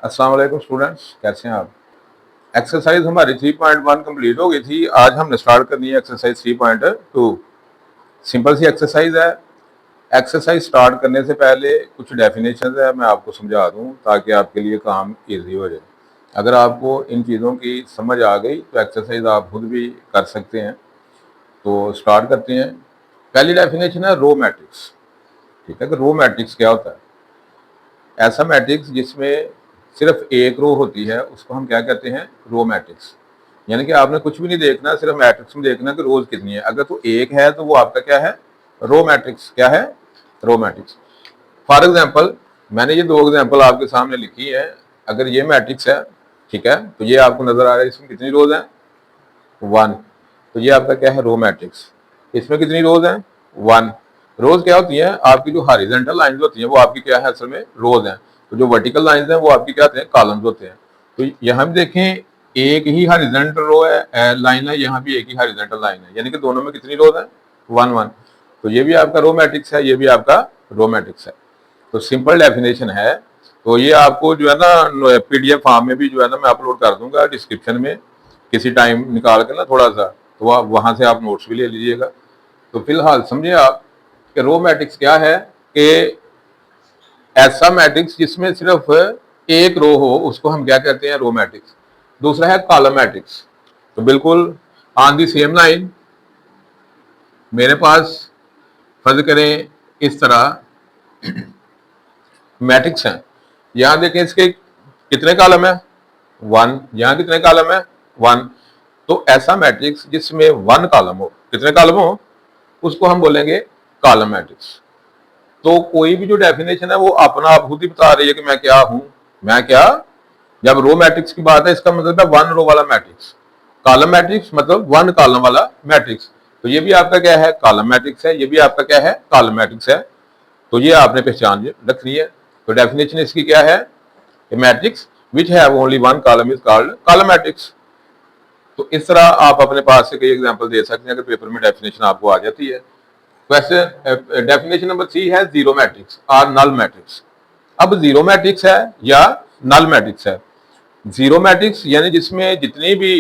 अस्सलाम वालेकुम स्टूडेंट्स, कैसे हैं आप। एक्सरसाइज हमारी 3.1 कंप्लीट हो गई थी। आज हमने स्टार्ट करनी है एक्सरसाइज 3.2। सिंपल सी एक्सरसाइज है। एक्सरसाइज स्टार्ट करने से पहले कुछ डेफिनेशन है, मैं आपको समझा दूं ताकि आपके लिए काम इजी हो जाए। अगर आपको इन चीज़ों की समझ आ गई तो एक्सरसाइज आप खुद भी कर सकते हैं। तो स्टार्ट करते हैं। पहली डेफिनेशन है रो मैट्रिक्स। ठीक है कि रो मैट्रिक्स क्या होता है। ऐसा मैट्रिक्स जिसमें सिर्फ एक रो होती है उसको हम क्या कहते हैं, रो मैट्रिक्स। यानी कि आपने कुछ भी नहीं देखना, सिर्फ मैट्रिक्स में देखना कि रोज कितनी है। अगर तो एक है तो वो आपका क्या है, रो मैट्रिक्स। क्या है, रो मैट्रिक्स। फॉर एग्जाम्पल मैंने ये दो एग्जाम्पल आपके सामने लिखी है। अगर ये मैट्रिक्स है, ठीक है, तो ये आपको नजर आ रहा है इसमें कितनी रोज हैं, 1। तो ये आपका क्या है, रो मैट्रिक्स। इसमें कितनी रोज हैं, 1। रोज क्या होती हैं, आपकी जो हॉरिजॉन्टल लाइंस होती हैं वो आपकी क्या है, असल में रोज हैं। तो जो वर्टिकल लाइंस हैं वो आपकी क्या होते हैं, कॉलम्स होते हैं। तो यहाँ भी देखें, एक ही हॉरिजॉन्टल रो है, लाइन है, यहाँ भी एक ही हॉरिजॉन्टल लाइन है, यानी कि दोनों में कितनी रोज है, 1 1। तो ये भी आपका रो मैट्रिक्स है, ये भी आपका रो मैट्रिक्स है। तो सिंपल डेफिनेशन है। तो ये आपको जो है ना पीडीएफ फॉर्म में भी जो है ना मैं अपलोड कर दूंगा डिस्क्रिप्शन में, किसी टाइम निकाल के ना थोड़ा सा, तो आप वहां से आप नोट्स भी ले लीजिएगा। तो फिलहाल समझिए आप कि रो मैट्रिक्स क्या है, कि ऐसा मैट्रिक्स जिसमें सिर्फ एक रो हो उसको हम क्या कहते हैं, रो मैट्रिक्स। दूसरा है कॉलम मैट्रिक्स। तो बिल्कुल ऑन दी सेम लाइन मेरे पास फर्ज करें इस तरह मैट्रिक्स हैं। यहां देखें इसके कितने कॉलम है, 1। यहां कितने कॉलम है, 1। तो ऐसा मैट्रिक्स जिसमें 1 कॉलम हो, कितने कॉलम हो, उसको हम बोलेंगे कॉलम मैट्रिक्स। तो कोई भी जो डेफिनेशन है वो अपना आप खुद ही बता रही है कि मैं क्या हूं, मैं क्या। जब रो मैट्रिक्स की बात है इसका मतलब है 1 रो वाला मैट्रिक्स। कॉलम मैट्रिक्स मतलब 1 कॉलम वाला मैट्रिक्स। तो ये भी आपका क्या है, कॉलम मैट्रिक्स है, ये भी आपका क्या है, कॉलम मैट्रिक्स है। तो ये आपने पहचान रखनी है। तो डेफिनेशन इसकी क्या है, matrix which have only 1 column is called column matrix. तो इस तरह आप अपने पास से कई एग्जांपल दे सकते हैं अगर पेपर में डेफिनेशन आपको आ जाती है। क्वेश्चन डेफिनेशन नंबर 3 है जीरो मैट्रिक्स और नल मैट्रिक्स। अब जीरो मैट्रिक्स है या नल मैट्रिक्स है। जीरो मैट्रिक्स यानी जिसमें जितनी भी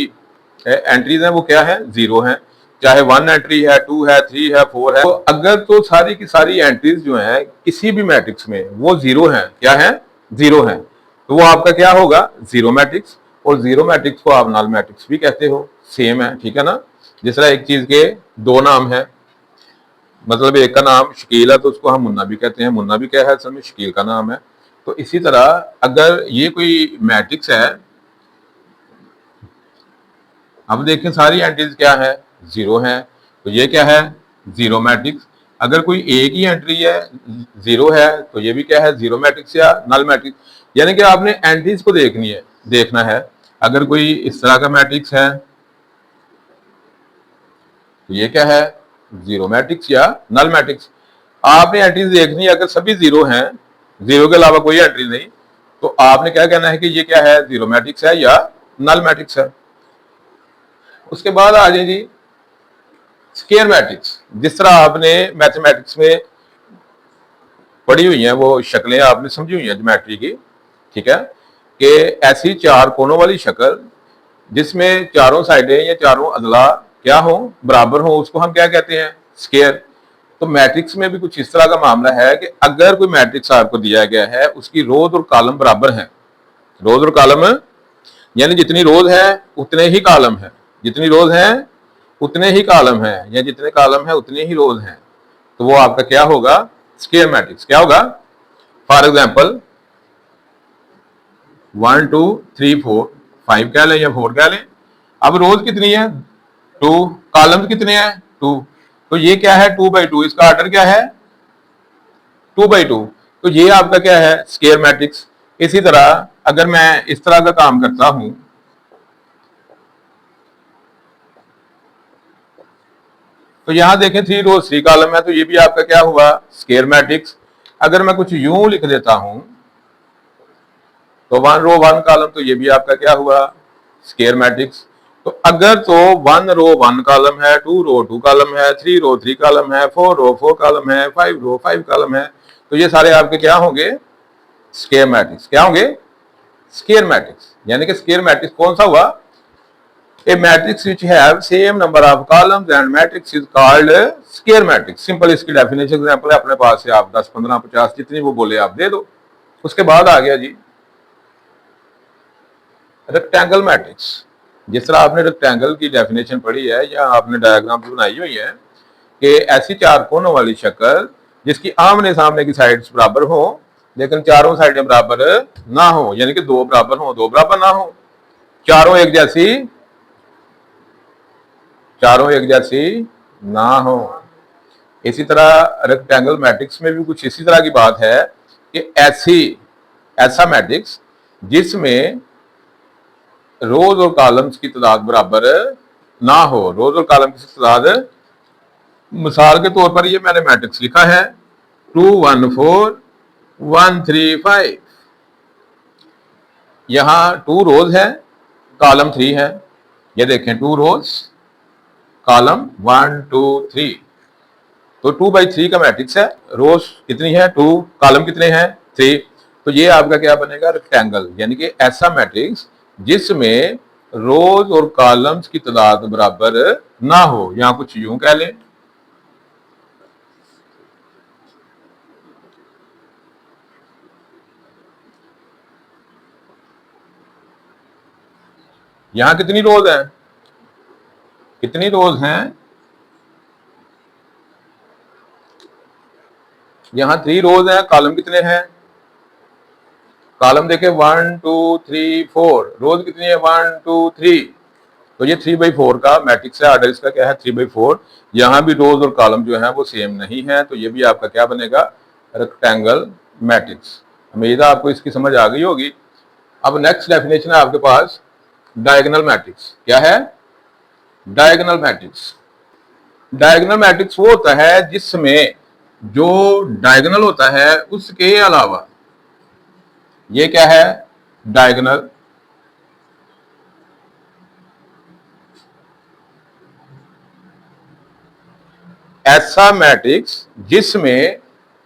एंट्रीज हैं वो क्या है, जीरो हैं। चाहे 1 एंट्री है, 2 है, 3 है, 4 है। तो अगर तो सारी की सारी एंट्रीज जो है किसी भी मैट्रिक्स में वो जीरो है, क्या है, जीरो है, तो वो आपका क्या होगा, जीरो मैट्रिक्स। और जीरो मैट्रिक्स को आप नल मैट्रिक्स भी कहते हो, सेम है, ठीक है ना। जिस तरह एक चीज के दो नाम है, मतलब एक का नाम शकील है तो उसको हम मुन्ना भी कहते हैं, मुन्ना भी क्या है, असल में शकील का नाम है। तो इसी तरह अगर ये कोई मैट्रिक्स है, अब देखें सारी एंट्रीज क्या है, जीरो है, तो ये क्या है, जीरो मैट्रिक्स। अगर कोई एक ही एंट्री है, जीरो है, तो ये भी क्या है, जीरो मैट्रिक्स या नल मैट्रिक्स। यानी कि आपने एंट्रीज को देखनी है, देखना है। अगर कोई इस तरह का मैट्रिक्स है तो ये क्या है, जीरो मैट्रिक्स या नल मैट्रिक्स। आपने एंट्रीज देखनी है, अगर सभी जीरो हैं, जीरो के अलावा कोई एंट्री नहीं, तो आपने क्या कहना है कि ये क्या है, जीरो मैट्रिक्स है या नल मैट्रिक्स है। उसके बाद आ जाए जी स्केयर मैट्रिक्स। जिस तरह आपने मैथमेटिक्स में पढ़ी हुई हैं वो शक्लें आपने समझी हुई हैं ज्योमेट्री की, ठीक है, कि ऐसी चार कोनों वाली शक्ल जिसमें चारों साइडें या चारों अदला क्या हो, बराबर हो, उसको हम क्या कहते हैं, स्केयर। तो मैट्रिक्स में भी कुछ इस तरह का मामला है कि अगर कोई मैट्रिक्स आपको दिया गया है उसकी रोज और कॉलम बराबर हैं, रोज और कॉलम यानी जितनी रोज है उतने ही कॉलम है, जितनी रोज है उतने ही कॉलम है, या जितने कॉलम है उतने ही रोज हैं, तो वो आपका क्या होगा, स्केयर मैट्रिक्स। क्या होगा, फॉर एग्जाम्पल 1 2 3 4, 5 कह लें या 4 कह लें। अब रोज कितनी है, 2। कॉलम कितने हैं, 2। तो ये क्या है, 2/2। इसका ऑर्डर क्या है, 2/2। तो ये आपका क्या है, स्केयर मैट्रिक्स। इसी तरह अगर मैं इस तरह का काम करता हूं, तो यहां देखें 3 रोज 3 कॉलम है, तो ये भी आपका क्या हुआ, स्केयर मैट्रिक्स। अगर मैं कुछ यूं लिख देता हूं तो 1 रो 1 कॉलम, तो ये भी आपका क्या हुआ, स्केयर मैट्रिक्स। तो अगर तो 1 रो 1 कॉलम है, 2 रो 2 कॉलम है, 3 रो 3 कॉलम है, 4 रो 4 कॉलम है, 5 रो 5 कॉलम है, तो ये सारे आपके क्या होंगे, स्केयर मैट्रिक्स। क्या होंगे, स्केयर मैट्रिक्स, यानी कि स्केयर मैट्रिक्स कौन सा हुआ? A matrix which have same number of columns and matrix is called square matrix. Simple इसकी डेफिनेशन एग्जांपल है अपने पास से, आप 10, 15, 50 जितनी वो बोले आप दे दो। उसके बाद आ गया जी रेक्टेंगल मैट्रिक्स। जिस तरह आपने रेक्टेंगल की डेफिनेशन पढ़ी है या आपने डायग्राम बनाई हुई है कि ऐसी चार कोनों वाली शक्ल जिसकी आमने सामने की साइड्स बराबर हो लेकिन चारों साइडें बराबर ना हो, यानी कि दो बराबर हो दो बराबर ना हो, चारों एक जैसी ना हो। इसी तरह रेक्टेंगल मैट्रिक्स में भी कुछ इसी तरह की बात है कि ऐसा मैट्रिक्स जिसमें रोज और कॉलम्स की तादाद बराबर ना हो। रोज और कॉलम की तादाद, मिसाल के तौर पर ये मैंने मैट्रिक्स लिखा है 2 1 4 1 3 5। यहां 2 रोज है, कॉलम 3 है। ये देखें 2 रोज, कॉलम 1 2 3, तो 2/3 का मैट्रिक्स है। रोज कितनी है? 2, कॉलम कितने हैं? 3। तो ये आपका क्या बनेगा? रेक्टेंगल, यानी कि ऐसा मैट्रिक्स जिसमें रोज और कॉलम्स की तादाद बराबर ना हो, यहां कुछ यूं कह लें यहां कितनी रोज हैं? कितनी रोज हैं? यहां 3 रोज हैं, कॉलम कितने हैं? कॉलम देखे 1 2 3 4, रोज कितनी है? 1 2 3। तो ये 3/4 का मैट्रिक्स है। ऑर्डर इसका क्या है? 3/4। यहां भी रोज और कॉलम जो है वो सेम नहीं है, तो ये भी आपका क्या बनेगा? Rectangle matrix. उम्मीद है आपको इसकी समझ आ गई होगी। अब नेक्स्ट डेफिनेशन है आपके पास डायगोनल मैट्रिक्स। क्या है? Diagonal matrix. डायगोनल मैट्रिक्स वो होता है जिसमें जो डायगोनल होता है उसके अलावा, ये क्या है? डायगोनल। ऐसा मैट्रिक्स जिसमें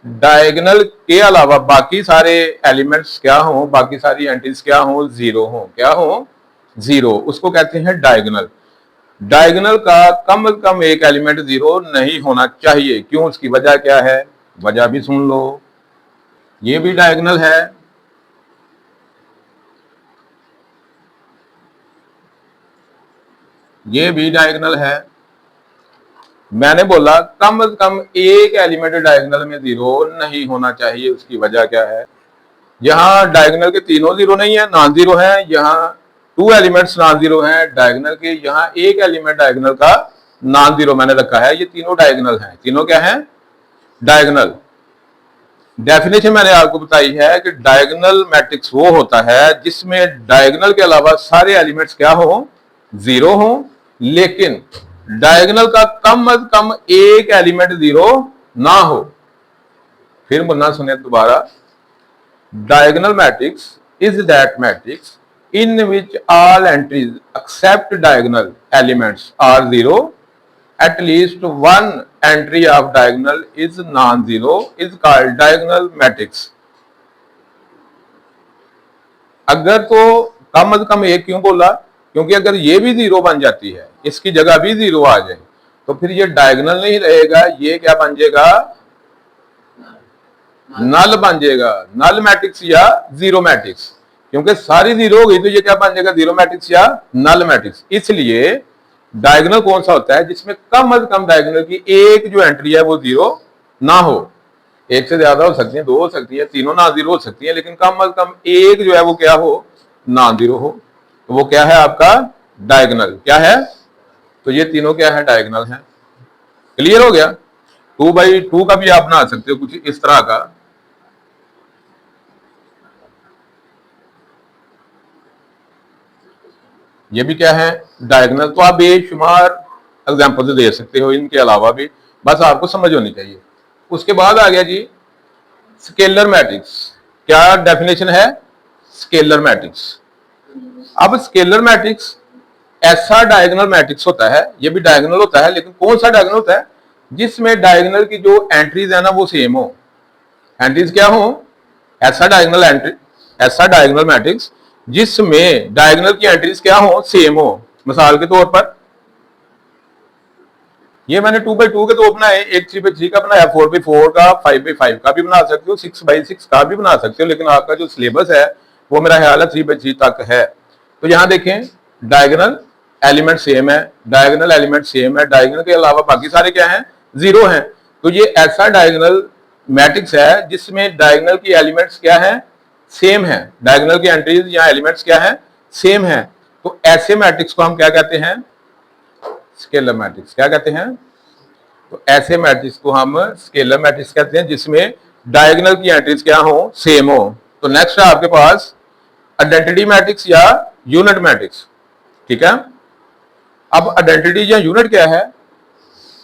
डायगोनल के अलावा बाकी सारे एलिमेंट्स क्या हो, बाकी सारी एंट्रीज क्या हो? जीरो हो। क्या हो? जीरो। उसको कहते हैं डायगोनल। डायगोनल का कम से कम एक एलिमेंट जीरो नहीं होना चाहिए। क्यों? उसकी वजह क्या है? वजह भी सुन लो। ये भी डायगोनल है, ये भी डायगोनल है। मैंने बोला कम से कम एक एलिमेंट डायगोनल में जीरो नहीं होना चाहिए। उसकी वजह क्या है? यहाँ डायगोनल के तीनों जीरो नहीं है, नॉन जीरो है। यहाँ 2 एलिमेंट्स नॉन जीरो हैं डायगोनल के, यहाँ एक एलिमेंट डायगोनल का नॉन जीरो मैंने रखा है। ये तीनों डायगोनल हैं। तीनों क्या हैं? डायगोनल। डेफिनेशन मैंने आपको बताई है कि डायगोनल मैट्रिक्स वो होता है जिसमें डायगोनल के अलावा सारे एलिमेंट्स क्या हो? जीरो हो, लेकिन डायगोनल का कम से कम एक एलिमेंट जीरो ना हो। फिर बोलना सुने दोबारा, diagonal matrix is that matrix in which all entries except diagonal elements are zero, at least one entry of diagonal is non-zero, is called diagonal matrix। अगर तो कम से कम एक क्यों बोला? क्योंकि अगर ये भी जीरो बन जाती है, इसकी जगह भी जीरो आ जाए, तो फिर ये डायगोनल नहीं रहेगा, ये क्या बन जाएगा? नल बन जाएगा। नल मैट्रिक्स या जीरो मैट्रिक्स। क्योंकि सारी जीरो हो गई तो ये क्या बन जाएगा? जीरो मैट्रिक्स या नल मैट्रिक्स। इसलिए डायगोनल कौन सा होता है? जिसमें कम से कम डायगोनल की एक जो एंट्री है वो जीरो ना हो। एक से ज्यादा हो सकती है, 2 हो सकती है, तीनों नॉन जीरो हो सकती है, लेकिन कम से कम एक जो है वो क्या हो? नॉन जीरो हो। तो वो क्या है आपका? डायगोनल। क्या है? तो ये तीनों क्या है? डायगोनल है। क्लियर हो गया? 2/2 का भी आप बना सकते हो कुछ इस तरह का। ये भी क्या है? डायगोनल। तो आप बेशुमार एग्जाम्पल दे सकते हो इनके अलावा भी, बस आपको समझ होनी चाहिए। उसके बाद आ गया जी स्केलर मैट्रिक्स। क्या डेफिनेशन है? Scalar matrix. अब स्केलर मैट्रिक्स ऐसा डायगोनल मैट्रिक्स होता है, ये भी डायगोनल होता है, लेकिन कौन सा डायगोनल होता है? जिसमें डायगोनल की जो एंट्रीज है ना वो सेम हो। एंट्रीज क्या हो? ऐसा डायगोनल मैट्रिक्स जिसमें डायगोनल की एंट्रीज क्या हो, सेम हो। मिसाल के तौर पर ये मैंने 2x2 के दो बनाए, एक 3x3 का बनाया, 4x4 का, 5x5 का भी बना सकते हो, 6x6 का भी बना सकते हो, लेकिन आपका जो सिलेबस है वो मेरा ख्याल है 3x3 तक है। तो यहां देखें डायगोनल एलिमेंट सेम है, डायगोनल एलिमेंट सेम है, डायगोनल के अलावा बाकी सारे क्या हैं, जीरो हैं। तो ये ऐसा डायगोनल मैट्रिक्स है जिसमें डायगोनल की एलिमेंट्स क्या है, सेम है, डायगोनल की एंट्रीज या एलिमेंट्स क्या है, सेम है। तो ऐसे मैट्रिक्स को हम क्या कहते हैं, स्केलर मैट्रिक्स। क्या कहते हैं, तो ऐसे मैट्रिक्स को हम स्केलर मैट्रिक्स कहते हैं जिसमें डायगोनल की एंट्रीज क्या हो, सेम हो। तो नेक्स्ट है आपके पास आइडेंटिटी मैट्रिक्स या यूनिट मैट्रिक्स। ठीक है, अब आइडेंटिटी या यूनिट क्या है,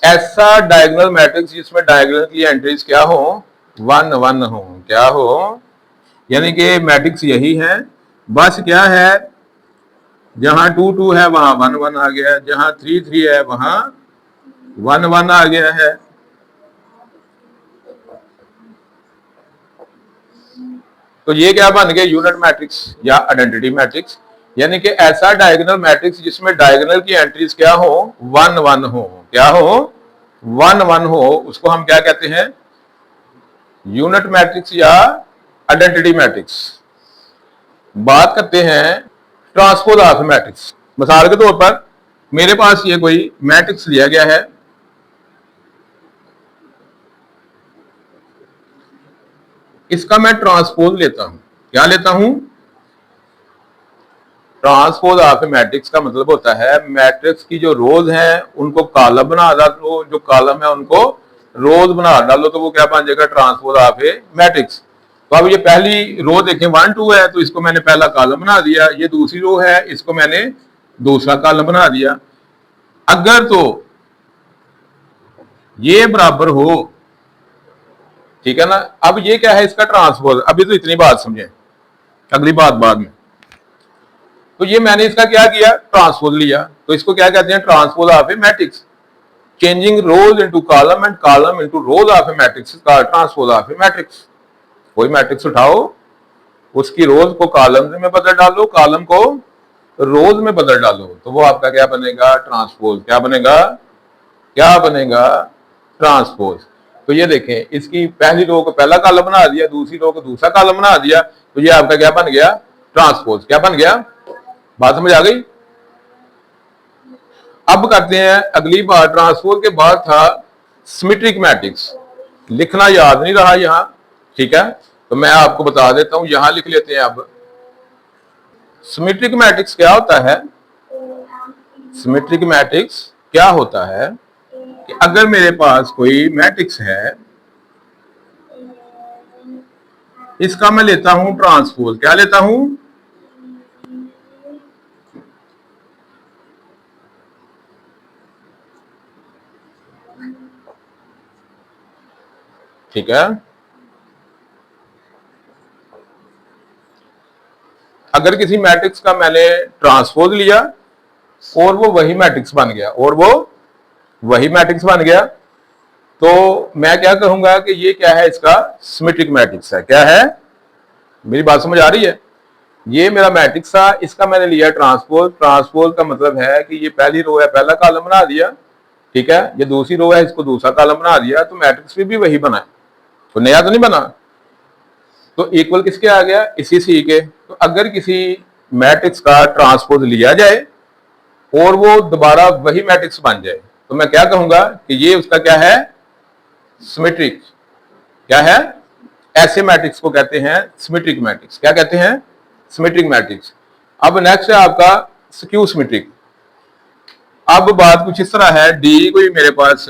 ऐसा डायगोनल मैट्रिक्स जिसमें डायगोनल की एंट्रीज क्या हो, 1 1 हो। क्या हो, यानी कि मैट्रिक्स यही है, बस क्या है, जहां 2 2 है वहां 1 1 आ गया है, जहां 3 3 है वहां 1 1 आ गया है। तो ये क्या बन गया, यूनिट मैट्रिक्स या आइडेंटिटी मैट्रिक्स। यानी कि ऐसा डायगोनल मैट्रिक्स जिसमें डायगोनल की एंट्रीज क्या हो, 1 1 हो। क्या हो, 1 1 हो, उसको हम क्या कहते हैं, यूनिट मैट्रिक्स या आइडेंटिटी मैट्रिक्स। बात करते हैं ट्रांसपोज ऑफ मैट्रिक्स। मिसाल के तौर पर मेरे पास ये कोई मैट्रिक्स दिया गया है, इसका मैं ट्रांसपोज लेता हूं। क्या लेता हूं, ट्रांसपोज ऑफ मैट्रिक्स का मतलब होता है मैट्रिक्स की जो रोज हैं उनको कॉलम बना डालो, जो कॉलम है उनको रोज बना डालो, तो वो क्या बन जाएगा, ट्रांसपोज ऑफ मैट्रिक्स। तो अब ये पहली रो देखें 1 2 है, तो इसको मैंने पहला कॉलम बना दिया। ये दूसरी रो है, इसको मैंने दूसरा कॉलम बना दिया। अगर तो ये बराबर हो, ठीक है ना, अब ये क्या है, इसका ट्रांसपोज। अभी तो इतनी बात समझें, अगली बात बाद में। तो ये मैंने इसका क्या किया, ट्रांसपोज लिया। तो इसको क्या कहते हैं, transpose of A matrix. Changing rose into column and column into rose of A matrix का ट्रांसपोज ऑफ ए मैट्रिक्स। कोई मैट्रिक्स उठाओ, उसकी रोज को कॉलम में बदल डालो, कॉलम को रोज में बदल डालो, तो वो आपका क्या बनेगा, ट्रांसपोज। क्या बनेगा, क्या बनेगा, ट्रांसपोज। तो ये देखें, इसकी पहली रो को पहला कॉलम बना दिया, दूसरी रो को दूसरा कॉलम बना दिया, तो ये आपका क्या बन गया, ट्रांसपोज। क्या बन गया, बात समझ आ गई। अब करते हैं अगली बार, ट्रांसपोज के बाद था सिमेट्रिक मैट्रिक्स। लिखना याद नहीं रहा यहां, ठीक है, तो मैं आपको बता देता हूं, यहां लिख लेते हैं। अब सिमेट्रिक मैट्रिक्स क्या होता है, सिमेट्रिक मैट्रिक्स क्या होता है कि अगर मेरे पास कोई मैट्रिक्स है, इसका मैं लेता हूं ट्रांसपोज। क्या लेता हूं, ठीक है, अगर किसी मैट्रिक्स का मैंने ट्रांसपोज लिया और वो वही मैट्रिक्स बन गया, और वो वही मैट्रिक्स बन गया, तो मैं क्या कहूंगा कि ये क्या है, इसका सिमेट्रिक मैट्रिक्स है। क्या है, मेरी बात समझ आ रही है। ये मेरा मैट्रिक्स था, इसका मैंने लिया ट्रांसपोज। ट्रांसपोज का मतलब है कि ये पहली रो है, पहला कॉलम बना दिया, ठीक है, ये दूसरी रो है, इसको दूसरा कॉलम बना दिया, तो मैट्रिक्स भी वही बना, तो नया तो नहीं बना। तो इक्वल किसके आ गया, इसी सी के। तो अगर किसी मैट्रिक्स का ट्रांसपोज लिया जाए और वो दोबारा वही मैट्रिक्स बन जाए, तो मैं क्या कहूंगा कि ये उसका क्या है, सिमेट्रिक। क्या है, ऐसे मैट्रिक्स को कहते हैं सिमेट्रिक मैट्रिक्स। क्या कहते हैं, सिमेट्रिक मैट्रिक्स। अब नेक्स्ट है आपका स्क्यू सिमेट्रिक। अब बात कुछ इस तरह है, डी कोई मेरे पास,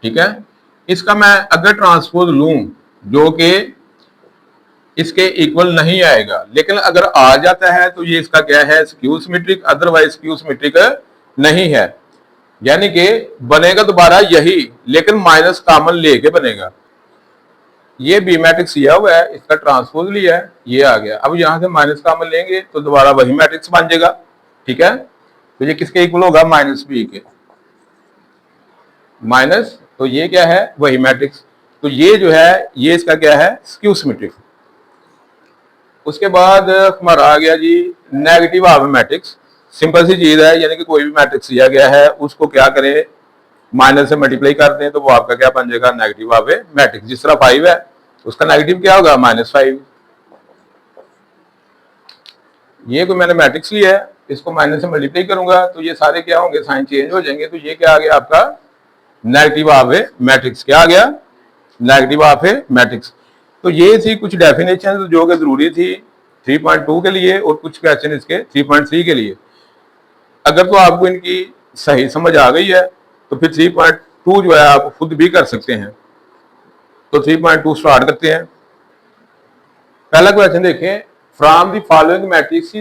ठीक है, इसका मैं अगर ट्रांसपोज लूं जो कि इसके इक्वल नहीं आएगा, लेकिन अगर आ जाता है तो ये इसका क्या है, skew symmetric, otherwise skew symmetric नहीं है। यानी कि बनेगा दोबारा यही, लेकिन माइनस कॉमन लेके बनेगा। ये बी मैट्रिक्स दिया हुआ है, इसका ट्रांसपोज लिया है, ये आ गया। अब यहां से माइनस कॉमन लेंगे तो दोबारा वही मैट्रिक्स बन जाएगा, ठीक है। तो ये किसके इक्वल होगा, माइनस बी के, माइनस, तो ये क्या है, वही मैट्रिक्स। तो ये जो है ये इसका क्या है, स्क्यू सिमेट्रिक। उसके बाद हमारा आ गया जी नेगेटिव हाफ मैट्रिक्स। सिंपल सी चीज है, यानी कि कोई भी मैट्रिक्स दिया गया है उसको क्या करें, माइनस से मल्टीप्लाई कर दें तो वो आपका क्या बन जाएगा, नेगेटिव हाफ मैट्रिक्स। जिस तरह 5 है उसका नेगेटिव क्या होगा, -5। ये कोई मैंने मैट्रिक्स लिया है, इसको माइनस से मल्टीप्लाई करूंगा तो ये सारे क्या होंगे, साइन चेंज हो जाएंगे। तो ये क्या आ गया आपका, नेगेटिव हाफ मैट्रिक्स। क्या आ गया, नेगेटिव हाफ मैट्रिक्स। तो ये थी कुछ डेफिनेशन जो कि जरूरी थी 3.2 के लिए और कुछ क्वेश्चन इसके 3.3 के लिए। अगर तो आपको इनकी सही समझ आ गई है तो फिर 3.2 जो है आप खुद भी कर सकते हैं। तो 3.2 स्टार्ट करते हैं। पहला क्वेश्चन देखें, from the following matrix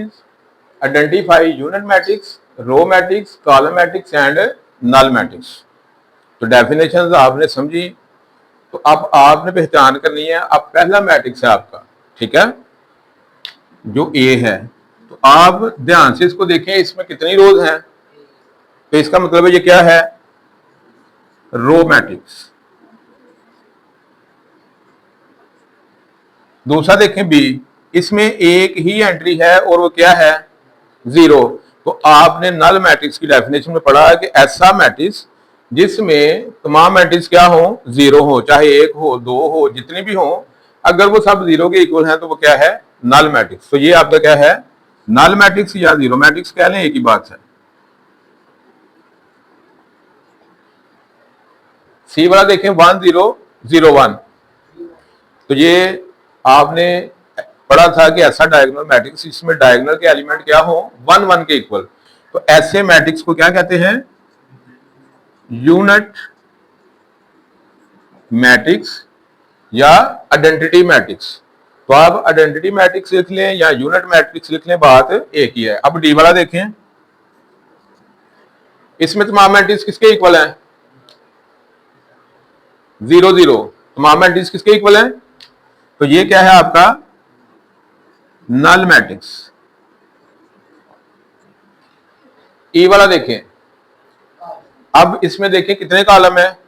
identify unit matrix, row matrix, column matrix and null matrix. तो डेफिनेशन आपने समझी, तो अब आपने पहचान करनी है। अब पहला मैट्रिक्स है आपका, ठीक है, जो ए है। तो आप ध्यान से इसको देखें, इसमें कितनी रोज हैं। तो इसका मतलब है ये क्या है, रो मैट्रिक्स। दूसरा देखें बी, इसमें एक ही एंट्री है और वो क्या है, 0। तो आपने नल मैट्रिक्स की डेफिनेशन में पढ़ा है कि ऐसा मैट्रिक्स जिसमें तमाम मैट्रिक्स क्या हो, 0 हो, चाहे 1 हो, 2 हो, जितनी भी हो, अगर वो सब 0 के इक्वल हैं तो वो क्या है, नल मैट्रिक्स। तो ये आपका क्या है, नल मैट्रिक्स या 0 मैट्रिक्स कह लें, एक ही बात है। सी वाला देखें 1 0 0 1। तो ये आपने पढ़ा था कि ऐसा डायगोनल मैट्रिक्स जिसमें डायगोनल के एलिमेंट क्या हो, 1 1 के इक्वल। तो ऐसे मैट्रिक्स को क्या कहते हैं, यूनिट मैट्रिक्स या आइडेंटिटी मैट्रिक्स। तो आप आइडेंटिटी मैट्रिक्स लिख लें या यूनिट मैट्रिक्स लिख लें, बात एक ही है। अब डी वाला देखें, इसमें तमाम मैट्रिक्स किसके इक्वल हैं, 0 0। तमाम मैट्रिक्स किसके इक्वल हैं, तो ये क्या है आपका, नल मैट्रिक्स। ई वाला देखें, अब इसमें देखें कितने कॉलम है,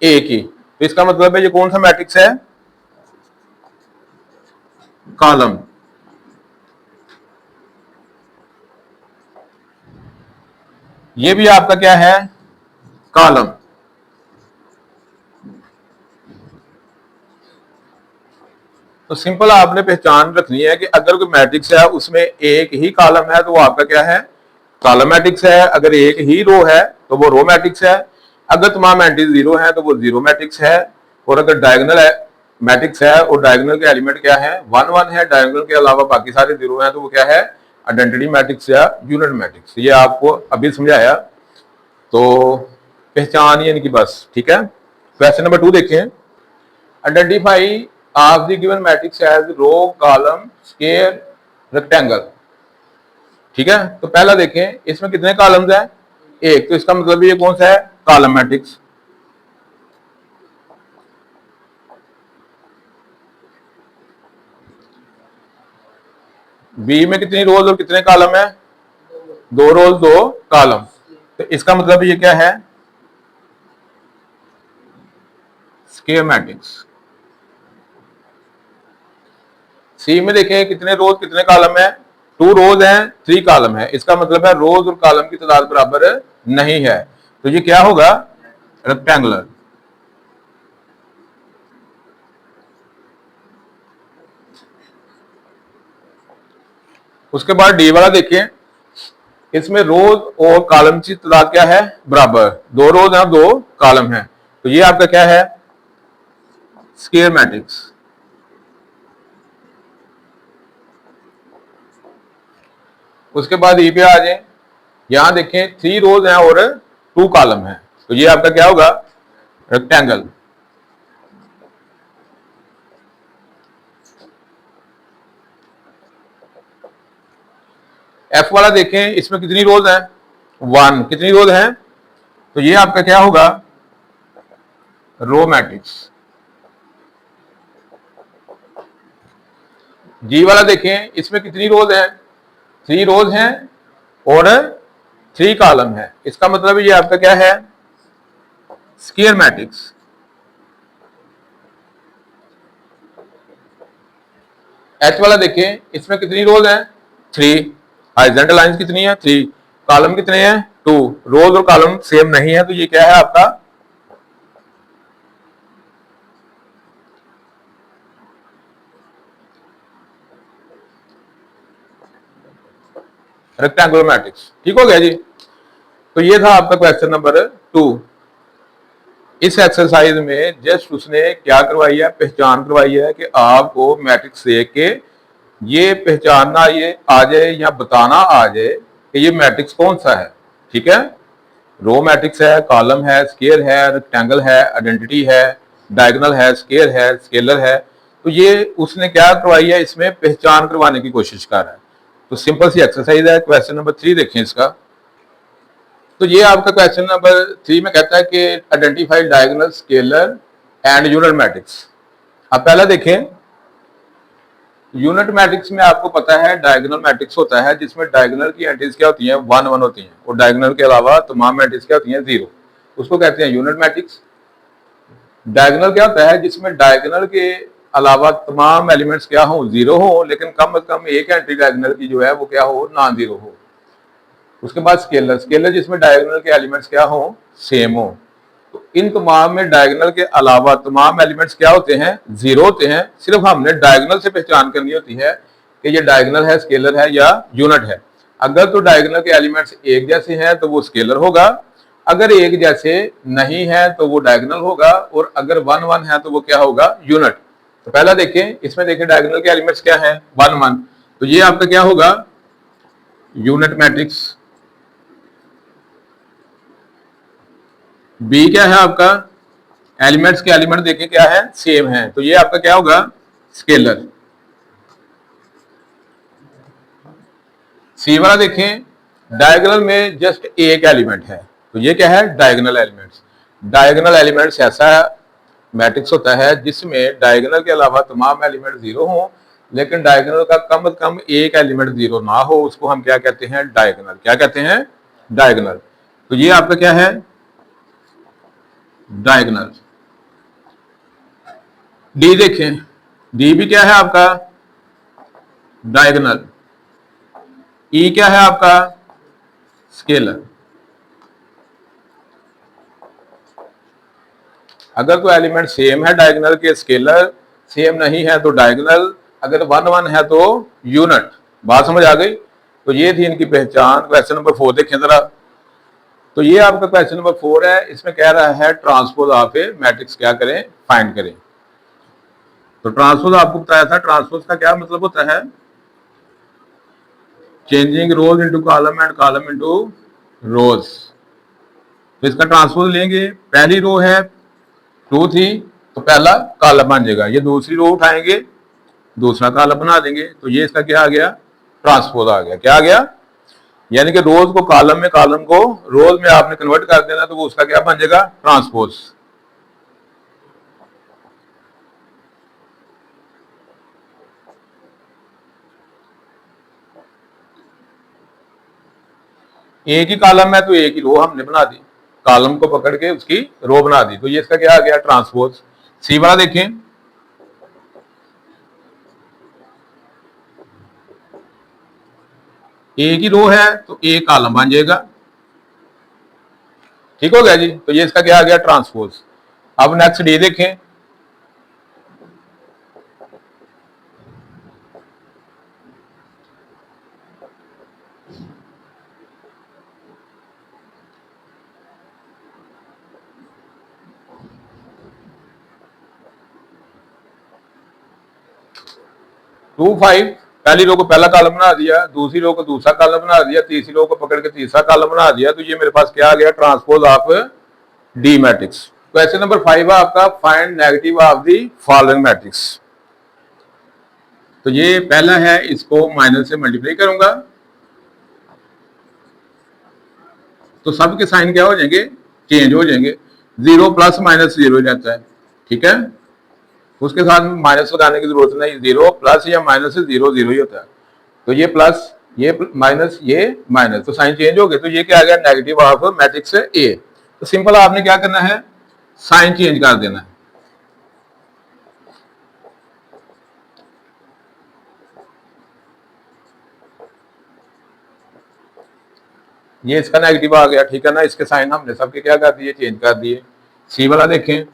एक ही। तो इसका मतलब है ये कौन सा मैट्रिक्स है, कॉलम। ये भी आपका क्या है, कॉलम। तो सिंपल आपने पहचान रखनी है कि अगर कोई मैट्रिक्स है उसमें एक ही कॉलम है तो वो आपका क्या है, कॉलम मैट्रिक्स है। अगर एक ही रो है तो वो रो मैट्रिक्स है। अगर तमाम मैट्रिक्स 0 है तो वो 0 मैट्रिक्स है। और अगर डायगोनल है मैट्रिक्स है और डायगोनल के एलिमेंट क्या है, 1 1 है, डायगोनल के अलावा बाकी सारे 0 है, तो वो क्या है, आइडेंटिटी मैट्रिक्स या यूनिट मैट्रिक्स। ये आपको अभी समझाया, तो पहचान ही इनकी बस, ठीक है। क्वेश्चन नंबर 2 देखें, identify of the given matrix as row, column, square, rectangle. ठीक है, तो पहला देखें, इसमें कितने कॉलम्स हैं, एक। तो इसका मतलब ये कौन सा है, कॉलम मैट्रिक्स। बी में कितनी रोज और कितने कॉलम है, 2 रोज 2 कॉलम। तो इसका मतलब ये क्या है, स्क्वायर मैट्रिक्स। सी में देखें कितने रोज कितने कॉलम है, 2 रोज हैं 3 कॉलम है। इसका मतलब है रोज और कॉलम की तादाद बराबर नहीं है। तो ये क्या होगा, रेक्टेंगुलर। उसके बाद डी वाला देखें, इसमें रोज और कॉलम की तादाद क्या है, बराबर। 2 रोज है 2 कॉलम है। तो ये आपका क्या है, स्क्वायर मैट्रिक्स। उसके बाद ई पे आ जाए, यहां देखें 3 रोज हैं और 2 कॉलम है। तो ये आपका क्या होगा, रेक्टेंगल। एफ वाला देखें, इसमें कितनी रोज हैं, 1। कितनी रोज हैं, तो ये आपका क्या होगा, रो मैट्रिक्स। जी वाला देखें, इसमें कितनी रोज हैं, 3 रोज हैं और 3 कॉलम है। इसका मतलब ये आपका क्या है, स्क्वायर मैट्रिक्स। एच वाला देखें, इसमें कितनी रोज हैं? 3। हॉरिजॉन्टल लाइंस कितनी है? 3। कॉलम कितने हैं? 2। रोज और कॉलम सेम नहीं है, तो ये क्या है आपका रेक्टेंगुलर मैट्रिक्स। ठीक हो गया जी। तो ये था आपका क्वेश्चन नंबर 2। इस एक्सरसाइज में जस्ट उसने क्या करवाई है? पहचान करवाई है कि आपको मैट्रिक्स देख के ये पहचानना ये आ जाए या बताना आ जाए कि ये मैट्रिक्स कौन सा है। ठीक है, रो मैट्रिक्स है, कॉलम है, स्केयर है, रेक्टेंगल है, आइडेंटिटी है, डायगोनल है, स्केयर है, स्केलर है। तो ये उसने क्या करवाई है? इसमें पहचान करवाने की कोशिश कर रहा है। तो सिंपल सी एक्सरसाइज है। क्वेश्चन नंबर 3 देखें इसका। तो ये आपका क्वेश्चन नंबर 3 में कहता है कि identify diagonal, scalar and unit matrix. अब पहला देखें, यूनिट मैट्रिक्स में आपको पता है डायगोनल मैट्रिक्स होता है जिसमें डायगोनल की एंट्रीज क्या होती हैं? 1 1 होती हैं, और डायगोनल के अलावा तमाम एंट्रीज क्या होती हैं? 0। उसको कहते हैं यूनिट मैट्रिक्स। डायगोनल क्या होता है? जिसमें डायगोनल के अलावा तमाम एलिमेंट्स क्या हो? 0 हो, लेकिन कम से कम एक एंट्री डायगोनल की जो है वो क्या हो? नॉन 0 हो। उसके बाद स्केलर, स्केलर जिसमें डायगोनल के एलिमेंट्स क्या हो? सेम हो। तो इन तमाम में डायगोनल के अलावा तमाम एलिमेंट्स क्या होते हैं? 0 होते हैं। सिर्फ हमने डायगोनल से पहचान करनी होती है कि ये डायगोनल है, स्केलर है या यूनिट है। अगर तो डायगोनल के एलिमेंट्स एक जैसे हैं तो वो स्केलर होगा, अगर एक जैसे नहीं है तो वो डायगोनल होगा, और अगर 1 1 है तो वो क्या होगा? यूनिट। तो पहला देखें, इसमें देखें डायगोनल के एलिमेंट्स क्या है? 1 1। तो ये आपका क्या होगा? Unit matrix. बी क्या है आपका? एलिमेंट्स के एलिमेंट देखें क्या है? सेम है, तो ये आपका क्या होगा? स्केलर। सी वाला देखें, डायगोनल में जस्ट एक एलिमेंट है, तो ये क्या है? Diagonal elements. डायगोनल एलिमेंट्स ऐसा मैट्रिक्स होता है जिसमें डायगोनल के अलावा तमाम एलिमेंट 0 हो, लेकिन डायगोनल का कम से कम एक एलिमेंट 0 ना हो। उसको हम क्या कहते हैं? डायगोनल। क्या कहते हैं? डायगोनल। तो ये आपका क्या है? डायगोनल। डी देखें, डी भी क्या है आपका? डायगोनल। ई क्या है आपका? स्केलर। अगर तो एलिमेंट सेम है डायगोनल के, स्केलर। सेम नहीं है तो डायगोनल। अगर 1 1 है तो यूनिट। बात समझ आ गई? तो ये थी इनकी पहचान। क्वेश्चन नंबर 4 देखें जरा। तो ये आपका क्वेश्चन नंबर 4 है। इसमें कह रहा है ट्रांसपोज ऑफ ए मैट्रिक्स क्या करें? फाइंड करें। तो ट्रांसपोज आपको बताया था, ट्रांसपोज का क्या मतलब होता है? Changing rose into column and column into रोज। तो इसका ट्रांसपोज लेंगे, पहली रो है 2 थी तो पहला कॉलम बन जाएगा, ये दूसरी रो उठाएंगे, दूसरा कॉलम बना देंगे, तो ये इसका क्या आ गया? ट्रांसपोज आ गया। क्या आ गया? यानी कि रोज को कॉलम में, कॉलम को रोज में आपने कन्वर्ट कर देना, तो वो उसका क्या बन जाएगा? ट्रांसपोज। एक ही कॉलम है तो एक ही रो हमने बना दी, कॉलम को पकड़ के उसकी रो बना दी, तो ये इसका क्या आ गया? ट्रांसपोज। सी वाला देखें, एक ही रो है तो एक कॉलम बन जाएगा। ठीक हो गया जी। तो ये इसका क्या आ गया? ट्रांसपोज। अब नेक्स्ट डी देखें। टू 5, पहली रो को पहला कॉलम बना दिया, दूसरी रो को दूसरा कॉलम बना दिया, तीसरी रो को पकड़ के तीसरा कॉलम बना दिया, तो ये मेरे पास क्या आ गया? Transpose of D matrix. Question number 5 है आपका, find negative of the following matrix. तो ये पहला है, इसको माइनस से मल्टीप्लाई करूंगा तो सबके साइन क्या हो जाएंगे? चेंज हो जाएंगे। 0 प्लस माइनस 0 रहता है। ठीक है, उसके साथ माइनस लगाने की जरूरत नहीं, 0 प्लस या माइनस से 0 0 ही होता है। तो ये प्लस, ये माइनस, ये माइनस, तो साइन चेंज हो गए, तो ये क्या आ गया? Negative of matrix A. तो सिंपल आपने क्या करना है? साइन चेंज कर देना है। ये इसका नेगेटिव आ गया, ठीक है ना। इसके साइन हमने सबके क्या कर दिए, चेंज कर दिए। सी वाला देखें,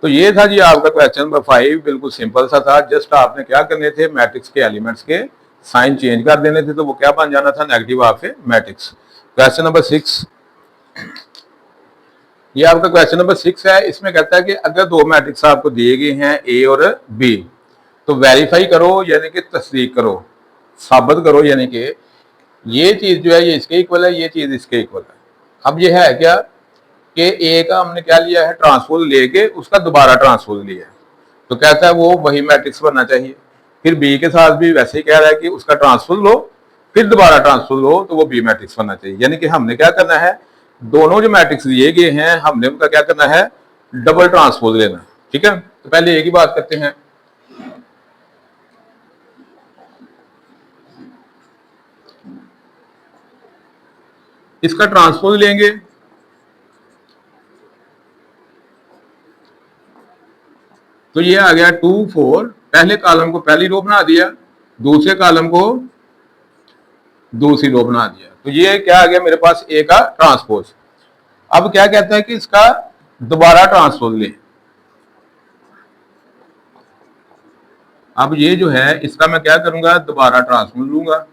तो ये था जी आपका क्वेश्चन नंबर 5, बिल्कुल सिंपल सा था। जस्ट आपने क्या करने थे, मैट्रिक्स के एलिमेंट्स के साइन चेंज कर देने थे, तो वो क्या बन जाना था, नेगेटिव आपके मैट्रिक्स। क्वेश्चन नंबर 6, ये आपका क्वेश्चन नंबर 6 है। इसमें कहता है कि अगर दो मैट्रिक्स आपको दिए गए हैं ए और बी, तो वेरीफाई करो यानी कि तस्दीक करो, साबित करो, यानी कि ये चीज जो है ये इसके इक्वल है, ये चीज इसके इक्वल है। अब ये है क्या कि ए का हमने क्या लिया है, ट्रांसपोज लेके उसका दोबारा ट्रांसपोज लिया है, तो कहता है वो वही मैट्रिक्स बनना चाहिए। फिर बी के साथ भी वैसे ही कह रहा है कि उसका ट्रांसपोज लो फिर दोबारा ट्रांसपोज लो, तो वो बी मैट्रिक्स बनना चाहिए। यानी कि हमने क्या करना है, दोनों जो मैट्रिक्स दिए गए हैं हमने उनका क्या करना है, डबल ट्रांसपोज लेना। ठीक है, तो पहले एक ही बात करते हैं। इसका ट्रांसपोज लेंगे, तो ये आ गया 2 4, पहले कॉलम को पहली रो बना दिया, दूसरे कॉलम को दूसरी रो बना दिया, तो ये क्या आ गया मेरे पास ए का ट्रांसपोज। अब क्या कहता है कि इसका दोबारा ट्रांसपोज ले। अब ये जो है इसका मैं क्या करूंगा, दोबारा ट्रांसपोज लूंगा।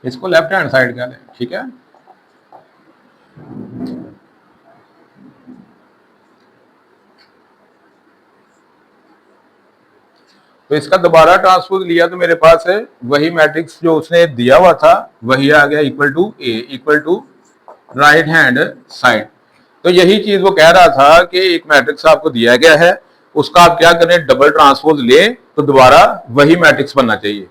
इसको लेफ्ट हैंड साइड का लें, ठीक है। तो इसका दोबारा ट्रांसपोज लिया तो मेरे पास है वही मैट्रिक्स जो उसने दिया हुआ था वही आ गया, equal to A, equal to right hand side. तो यही चीज वो कह रहा था कि एक मैट्रिक्स आपको दिया गया है, उसका आप क्या करें, डबल ट्रांसपोज ले तो दोबारा वही मैट्रिक्स बनना चाहिए।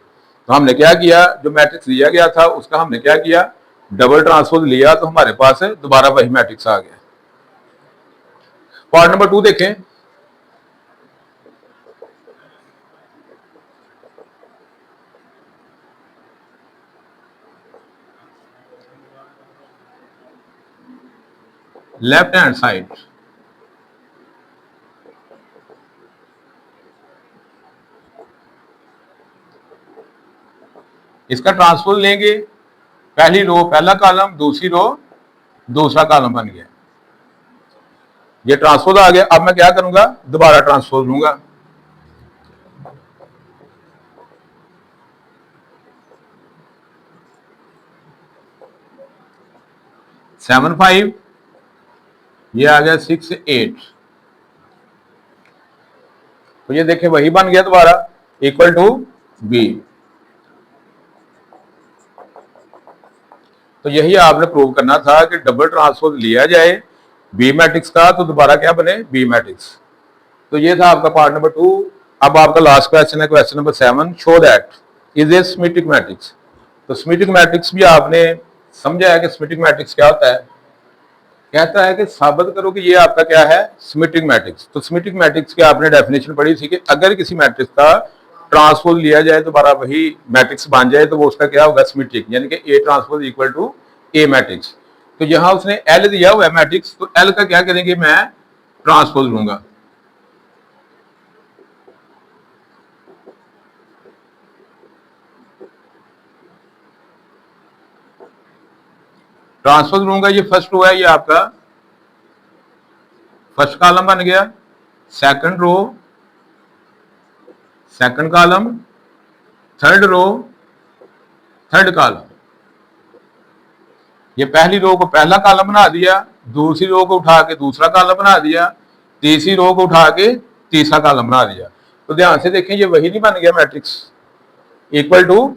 तो हमने क्या किया, जो मैट्रिक्स दिया गया था उसका हमने क्या किया, डबल ट्रांसपोज लिया, तो हमारे पास दोबारा वही मैट्रिक्स आ गया। पार्ट नंबर 2 देखें। लेफ्ट हैंड साइड, इसका ट्रांसपोज लेंगे, पहली रो पहला कॉलम, दूसरी रो दूसरा कॉलम बन गया, ये ट्रांसपोज आ गया। अब मैं क्या करूंगा, दोबारा ट्रांसपोज लूंगा। सेवन 5, ये आ गया 6 8, तो ये देखें वही बन गया दोबारा, इक्वल टू बी। तो यही आपने प्रूव करना था कि डबल ट्रांसपोज लिया जाए बी मैट्रिक्स का तो दोबारा क्या बने, बी मैट्रिक्स। तो ये था आपका पार्ट नंबर 2। अब आपका लास्ट क्वेश्चन है, question number 7, show that is a symmetric matrix. तो सिमेट्रिक मैट्रिक्स भी आपने समझा है कि सिमेट्रिक मैट्रिक्स क्या होता है। कहता है कि साबित करो कि ये आपका क्या है, सिमेट्रिक मैट्रिक्स। तो सिमेट्रिक मैट्रिक्स की आपने डेफिनेशन पढ़ी थी कि अगर किसी मैट्रिक्स का ट्रांसपोज लिया जाए दोबारा वही मैट्रिक्स बन जाए तो वो उसका क्या होगा, सिमेट्रिक, यानी कि A transpose equal to A matrix. तो यहां उसने एल दिया हुआ है मैट्रिक्स, तो एल का क्या करेंगे, मैं ट्रांसपोज लूंगा। ट्रांसपोज लूंगा, ये फर्स्ट रो है, ये आपका फर्स्ट कॉलम बन गया, second row second column, third row third column. ये पहली रो को पहला कॉलम बना दिया, दूसरी रो को उठा के दूसरा कॉलम बना दिया, तीसरी रो को उठा के तीसरा कॉलम बना दिया। तो ध्यान से देखें ये वही नहीं बन गया matrix, equal to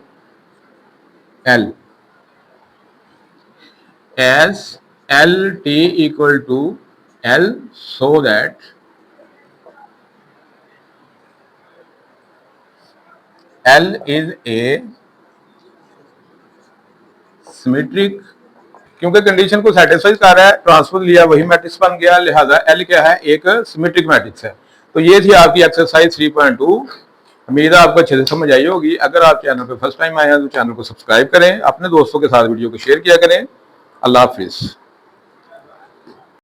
L, as LT equal to L, so that L is a symmetric, क्योंकि कंडीशन को सेटिस्फाई कर रहा है, ट्रांसपोज लिया वही मैट्रिक्स बन गया, लिहाजा L क्या है, एक सिमेट्रिक मैट्रिक्स है। तो ये थी आपकी एक्सरसाइज 3.2। उम्मीद है आपको अच्छे से समझ आई होगी। अगर आप चैनल पे फर्स्ट टाइम आए हैं तो चैनल को सब्सक्राइब करें, अपने दोस्तों के साथ वीडियो को शेयर किया करें। अल्लाह हाफिज़।